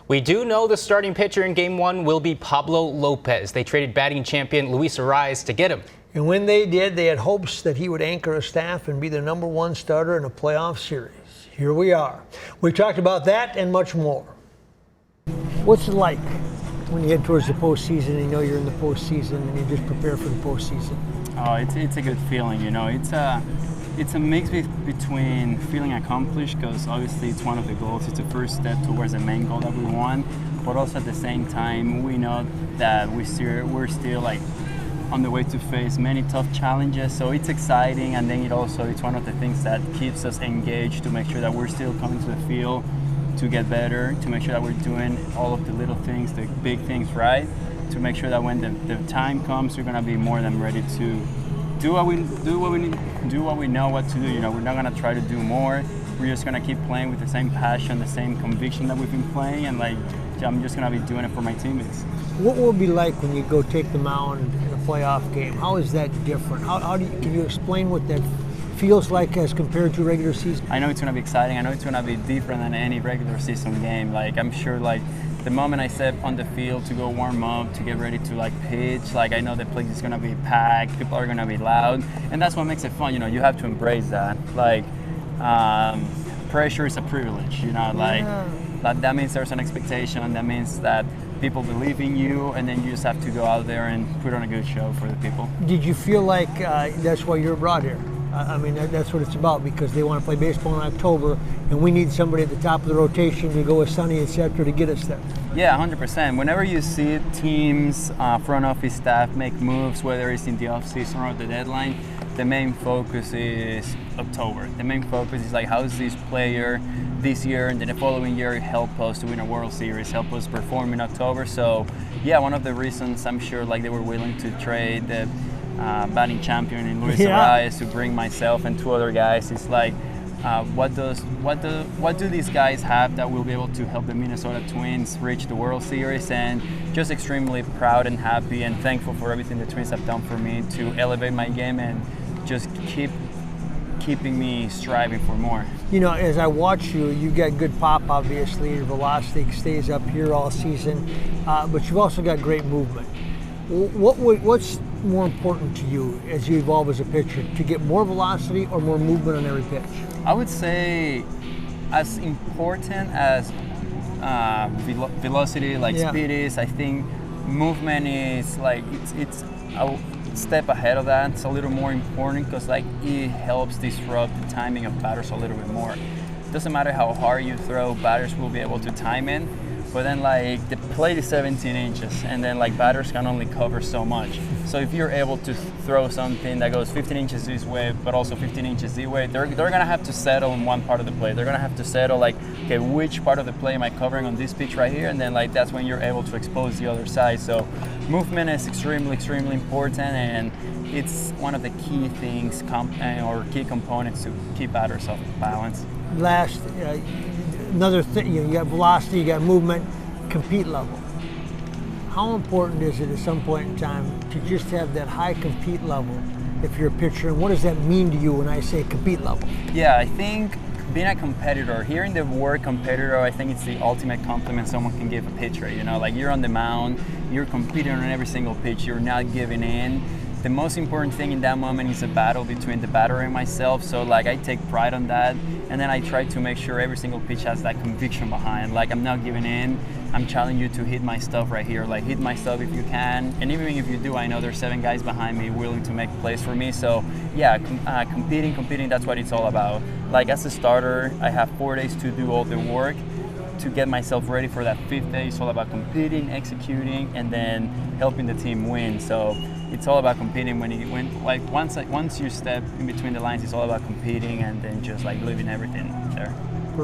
We do know the starting pitcher in Game 1 will be Pablo López. They traded batting champion Luis Arraez to get him. And when they did, they had hopes that he would anchor a staff and be the #1 starter in a playoff series. Here we are. We talked about that and much more. What's it like when you head towards the postseason and you know you're in the postseason and you just prepare for the postseason? Oh, it's a good feeling, you know. It's a mix between feeling accomplished, because obviously it's one of the goals. It's the first step towards the main goal that we want, but also at the same time we know that we're still like on the way to face many tough challenges. So it's exciting, and then it's one of the things that keeps us engaged to make sure that we're still coming to the field to get better, to make sure that we're doing all of the little things, the big things right, to make sure that when the time comes, we're gonna be more than ready to do what we know what to do. You know, we're not gonna try to do more. We're just gonna keep playing with the same passion, the same conviction that we've been playing, and I'm just gonna be doing it for my teammates. What will it be like when you go take the mound in a playoff game? How is that different? Can you explain what that feels like as compared to regular season? I know it's gonna be exciting. I know it's gonna be different than any regular season game. I'm sure the moment I step on the field to go warm up, to get ready to pitch, I know the place is gonna be packed, people are gonna be loud, and that's what makes it fun. You know, you have to embrace that. Pressure is a privilege. You know, that means there's an expectation. That means that people believe in you, and then you just have to go out there and put on a good show for the people. Did you feel like that's why you're brought here? I mean, that's what it's about, because they want to play baseball in October, and we need somebody at the top of the rotation to go with Sonny, etc., to get us there. Yeah, 100%. Whenever you see teams, front office staff make moves, whether it's in the offseason or the deadline, the main focus is October. The main focus is how is this player this year and then the following year help us to win a World Series, help us perform in October. So, yeah, one of the reasons I'm sure they were willing to trade the batting champion in Luis Arraez to bring myself and 2 other guys is what do these guys have that will be able to help the Minnesota Twins reach the World Series? And just extremely proud and happy and thankful for everything the Twins have done for me to elevate my game and just keeping me striving for more. You know, as I watch you got good pop, obviously. Your velocity stays up here all season, but you've also got great movement. What's more important to you as you evolve as a pitcher, to get more velocity or more movement on every pitch? I would say as important as velocity, speed is, I think movement is it's a step ahead of that. It's a little more important because it helps disrupt the timing of batters a little bit more. It doesn't matter how hard you throw, batters will be able to time it. But then the plate is 17 inches, and then batters can only cover so much. So if you're able to throw something that goes 15 inches this way, but also 15 inches this way, they're gonna have to settle in one part of the play. They're gonna have to settle okay, which part of the play am I covering on this pitch right here? And then that's when you're able to expose the other side. So movement is extremely, extremely important, and it's one of the key things or key components to keep batters off balance. Last, another thing, you got velocity, you got movement, compete level. How important is it at some point in time to just have that high compete level if you're a pitcher, and what does that mean to you when I say compete level? Yeah, I think being a competitor, hearing the word competitor, I think it's the ultimate compliment someone can give a pitcher. You know, you're on the mound, you're competing on every single pitch, you're not giving in. The most important thing in that moment is a battle between the batter and myself. So I take pride on that, and then I try to make sure every single pitch has that conviction behind. I'm not giving in. I'm challenging you to hit my stuff right here. Hit my stuff if you can. And even if you do, I know there's 7 guys behind me willing to make plays for me. So yeah, competing, that's what it's all about. As a starter, I have 4 days to do all the work to get myself ready for that 5th day. It's all about competing, executing, and then helping the team win. So it's all about competing. Once you step in between the lines, it's all about competing, and then just living everything there.